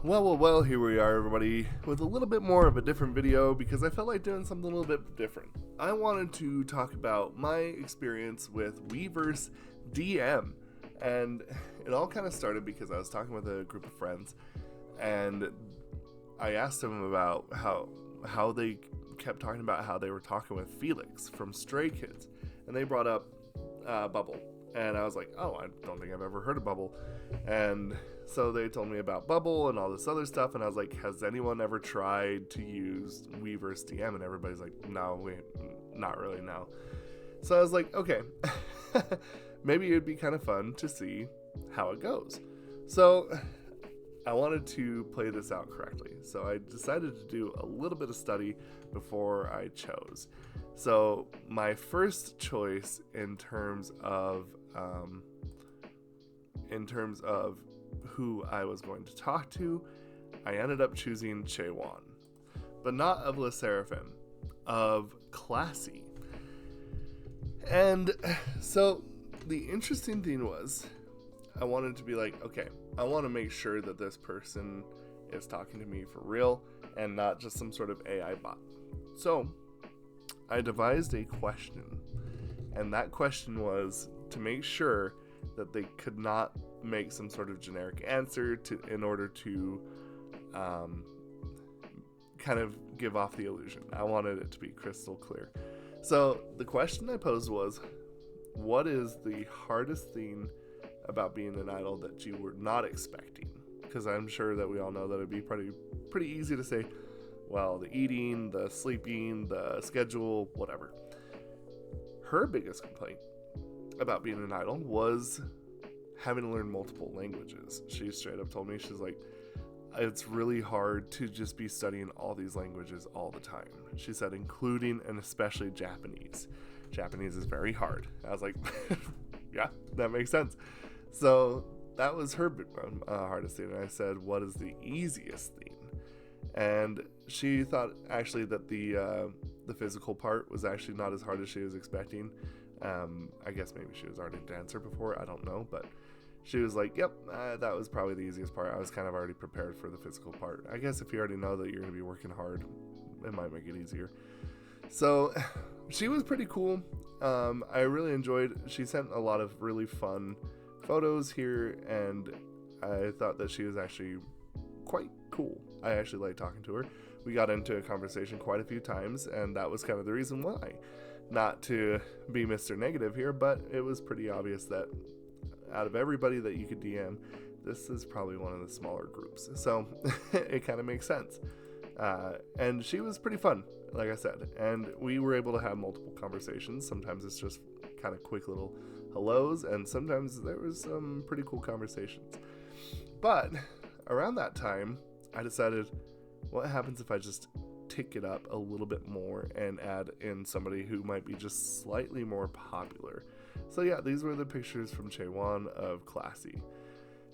Well, here we are, everybody, with a little bit more of a different video because I felt like doing something a little bit different. I wanted to talk about my experience with Weverse DM, and it all kind of started because I was talking with a group of friends, and I asked them about how they kept talking about how they were talking with Felix from Stray Kids, and they brought up Bubble, and I was like, oh, I don't think I've ever heard of Bubble, and so they told me about Bubble and all this other stuff, and I was like, has anyone ever tried to use Weverse DM? And everybody's like, no, not really, no. So I was like, okay, maybe it'd be kind of fun to see how it goes. So I wanted to play this out correctly, so I decided to do a little bit of study before I chose. So my first choice in terms of who I was going to talk to, I ended up choosing Chaewon, but not of Le Seraphim, of Classy. And so the interesting thing was, I wanted to be like, okay, I want to make sure that this person is talking to me for real and not just some sort of AI bot. So I devised a question, and that question was to make sure that they could not make some sort of generic answer in order to kind of give off the illusion. I wanted it to be crystal clear. So the question I posed was, what is the hardest thing about being an idol that you were not expecting? Because I'm sure that we all know that it'd be pretty easy to say, well, the eating, the sleeping, the schedule, whatever. Her biggest complaint about being an idol was having to learn multiple languages. She straight up told me, she's like, it's really hard to just be studying all these languages all the time. She said, including and especially Japanese. Japanese is very hard. I was like, yeah, that makes sense. So that was her hardest thing. And I said, what is the easiest thing? And she thought actually that the physical part was actually not as hard as she was expecting. I guess maybe she was already a dancer before, I don't know, but she was like, yep, that was probably the easiest part. I was kind of already prepared for the physical part. I guess if you already know that you're going to be working hard, it might make it easier. So she was pretty cool. I really enjoyed, she sent a lot of really fun photos here, and I thought that she was actually quite cool. I actually liked talking to her. We got into a conversation quite a few times, and that was kind of the reason why. Not to be Mr. Negative here, but it was pretty obvious that out of everybody that you could DM, this is probably one of the smaller groups. So it kind of makes sense. And she was pretty fun, like I said. And we were able to have multiple conversations. Sometimes it's just kind of quick little hellos, and sometimes there was some pretty cool conversations. But around that time, I decided, what happens if I just tick it up a little bit more and add in somebody who might be just slightly more popular? So yeah, these were the pictures from Chaywan of Classy.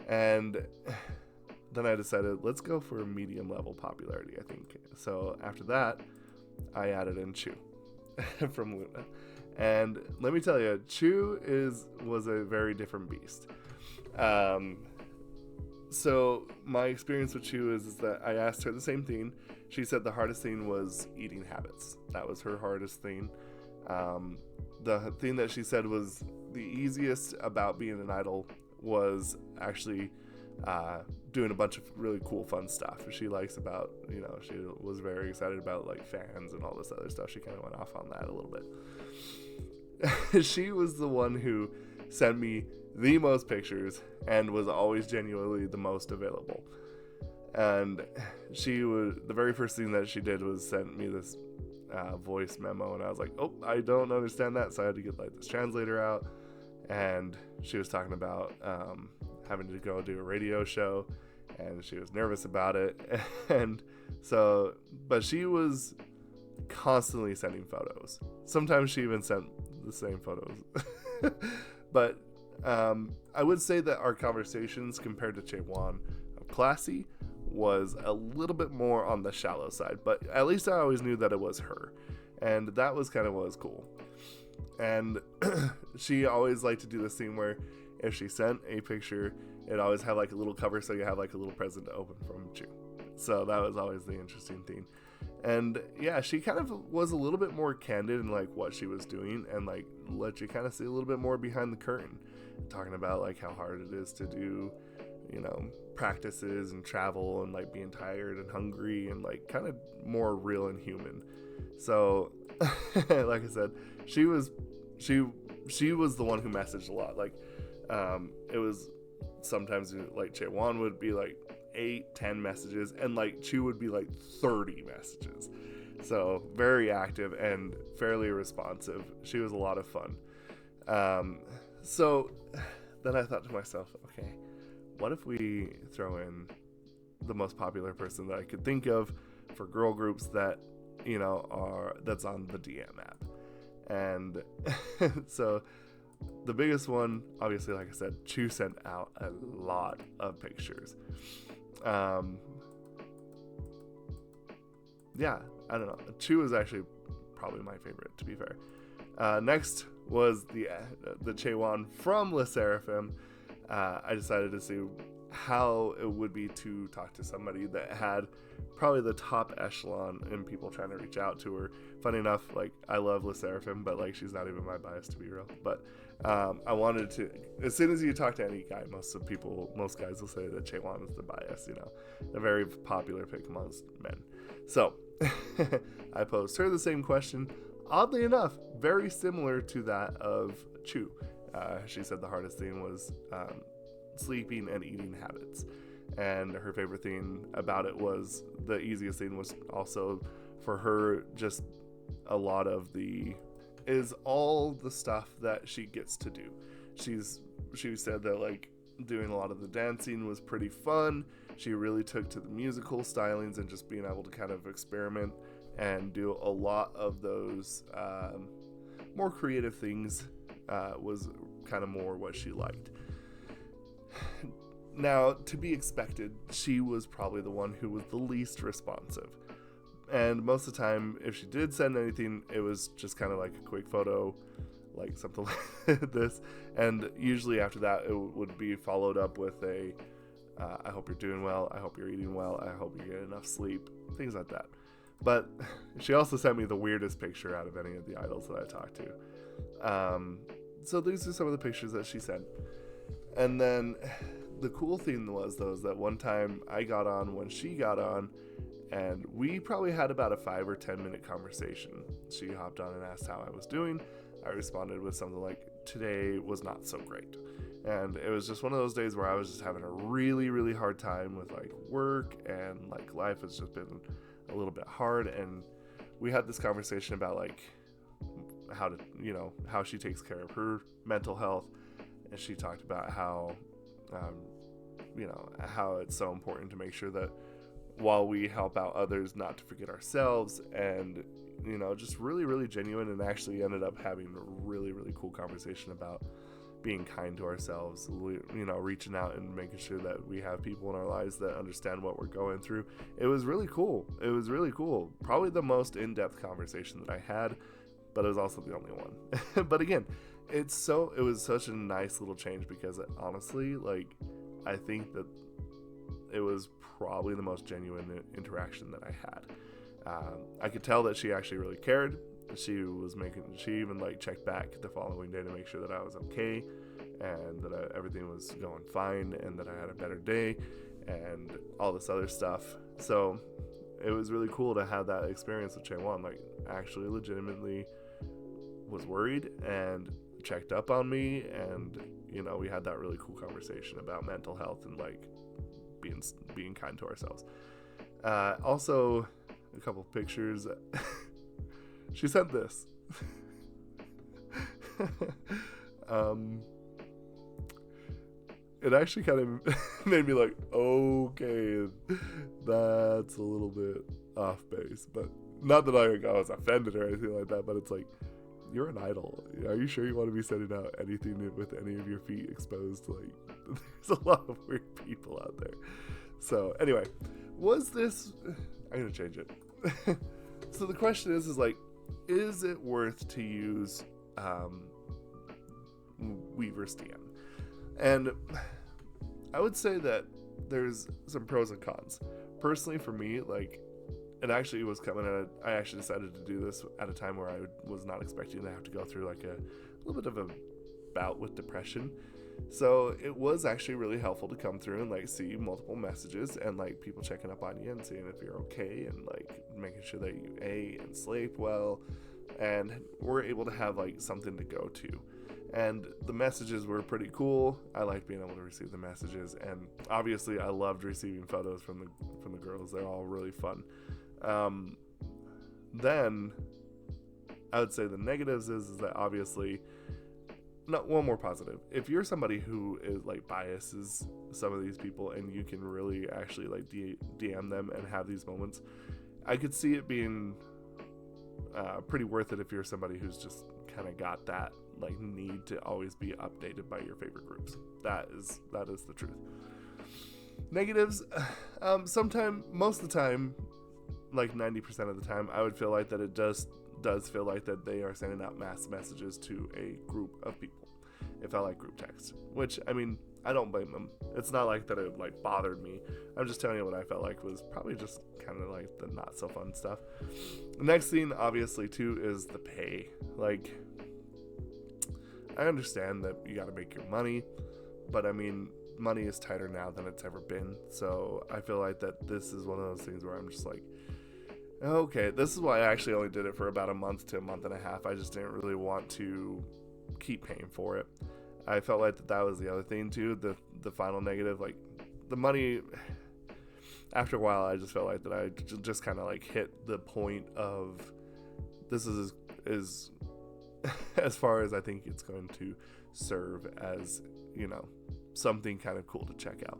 And then I decided, let's go for a medium level popularity, I think. So after that, I added in Chuu from Luna. And let me tell you, Chuu was a very different beast. So my experience with Chuu is that I asked her the same thing. She said the hardest thing was eating habits. That was her hardest thing. The thing that she said was the easiest about being an idol was actually doing a bunch of really cool, fun stuff. She likes about, she was very excited about like fans and all this other stuff. She kind of went off on that a little bit. She was the one who sent me the most pictures and was always genuinely the most available. And the very first thing that she did was send me this voice memo, and I was like, oh, I don't understand that. So I had to get like this translator out, and she was talking about having to go do a radio show, and she was nervous about it. And so, but she was constantly sending photos. Sometimes she even sent the same photos. But I would say that our conversations compared to Chaewon of Classy was a little bit more on the shallow side, but at least I always knew that it was her, and that was kind of what was cool. And she always liked to do this thing where if she sent a picture it always had like a little cover, so you have like a little present to open from Chuu. So that was always the interesting thing. And yeah, she kind of was a little bit more candid in like what she was doing, and like let you kind of see a little bit more behind the curtain, talking about like how hard it is to do, you know, practices and travel, and like being tired and hungry, and like kind of more real and human. So like I said, she was the one who messaged a lot. Like it was sometimes like Chaywan would be like 8-10 messages, and like Chuu would be like 30 messages. So very active and fairly responsive. She was a lot of fun. So then I thought to myself, okay, what if we throw in the most popular person that I could think of for girl groups that, you know, that's on the DM app. And so the biggest one, obviously, like I said, Chuu sent out a lot of pictures. Yeah, I don't know. Chuu is actually probably my favorite, to be fair. Next was the Chaewon from Le Sserafim. I decided to see how it would be to talk to somebody that had probably the top echelon in people trying to reach out to her. Funny enough, like, I love Le Sserafim, but like, she's not even my bias, to be real. But I wanted to, as soon as you talk to any guy, most guys will say that Chaewon is the bias, you know, a very popular pick amongst men. So I posed her the same question. Oddly enough, very similar to that of Chuu. She said the hardest thing was sleeping and eating habits. And her favorite thing about it was, the easiest thing was also for her, just a lot of all the stuff that she gets to do. She said that like doing a lot of the dancing was pretty fun. She really took to the musical stylings and just being able to kind of experiment and do a lot of those more creative things was kind of more what she liked. Now, to be expected, she was probably the one who was the least responsive. And most of the time, if she did send anything, it was just kind of like a quick photo, like something like this. And usually after that, it would be followed up with a, I hope you're doing well, I hope you're eating well, I hope you get enough sleep, things like that. But she also sent me the weirdest picture out of any of the idols that I talked to. So these are some of the pictures that she sent. And then the cool thing was, though, is that one time I got on when she got on, and we probably had about a 5 or 10 minute conversation. She hopped on and asked how I was doing. I responded with something like, today was not so great. And it was just one of those days where I was just having a really, really hard time with like work, and like life has just been a little bit hard. And we had this conversation about like how she takes care of her mental health. And she talked about how, how it's so important to make sure that while we help out others, not to forget ourselves, and, you know, just really, really genuine, and actually ended up having a really, really cool conversation about being kind to ourselves, you know, reaching out and making sure that we have people in our lives that understand what we're going through. It was really cool. Probably the most in-depth conversation that I had, but it was also the only one. But again, it was such a nice little change, because honestly, like, I think that it was probably the most genuine interaction that I had. I could tell that she actually really cared. She even like checked back the following day to make sure that I was okay, and that everything was going fine, and that I had a better day, and all this other stuff. So it was really cool to have that experience with Chaewon. Like, actually legitimately was worried and checked up on me, and, you know, we had that really cool conversation about mental health and like being kind to ourselves. Also, a couple pictures. She sent this. It actually kind of made me like, okay, that's a little bit off base, but not that I was offended or anything like that, but it's like, you're an idol. Are you sure you want to be sending out anything with any of your feet exposed? Like, there's a lot of weird people out there. So anyway, I'm gonna change it. So the question is like, is it worth to use Weverse DM? And I would say that there's some pros and cons. Personally, for me, like, it actually was coming at I actually decided to do this at a time where I was not expecting to have to go through like a little bit of a bout with depression. So it was actually really helpful to come through and like see multiple messages and like people checking up on you and seeing if you're okay and like making sure that you ate and sleep well, and we're able to have like something to go to. And the messages were pretty cool. I liked being able to receive the messages, and obviously I loved receiving photos from the girls. They're all really fun. Then I would say the negatives is that obviously, not one more positive. If you're somebody who is like biases some of these people and you can really actually like DM them and have these moments, I could see it being pretty worth it if you're somebody who's just kind of got that like need to always be updated by your favorite groups. That is the truth. Negatives, most of the time, like 90% of the time, I would feel like that it does feel like that they are sending out mass messages to a group of people. It felt like group text, which, I mean, I don't blame them. It's not like that it like bothered me. I'm just telling you what I felt like was probably just kind of like the not so fun stuff. The next thing, obviously, too, is the pay. Like, I understand that you got to make your money, but I mean, money is tighter now than it's ever been. So I feel like that this is one of those things where I'm just like, okay, this is why I actually only did it for about a month to a month and a half. I just didn't really want to keep paying for it. I felt like that was the other thing too, the final negative, like the money. After a while, I just felt like that I just kind of like hit the point of this is as far as I think it's going to serve as, you know, something kind of cool to check out.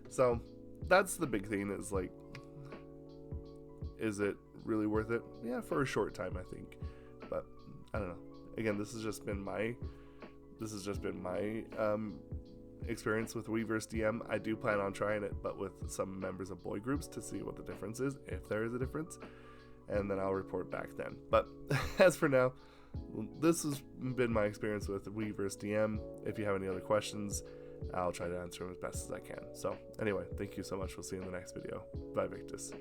So that's the big thing, is like, is it really worth it? Yeah, for a short time, I think. But I don't know. Again, this has just been my experience with Weverse DM. I do plan on trying it, but with some members of boy groups, to see what the difference is, if there is a difference, and then I'll report back then. But as for now, this has been my experience with Weverse DM. If you have any other questions, I'll try to answer them as best as I can. So anyway, thank you so much. We'll see you in the next video. Bye, Victus.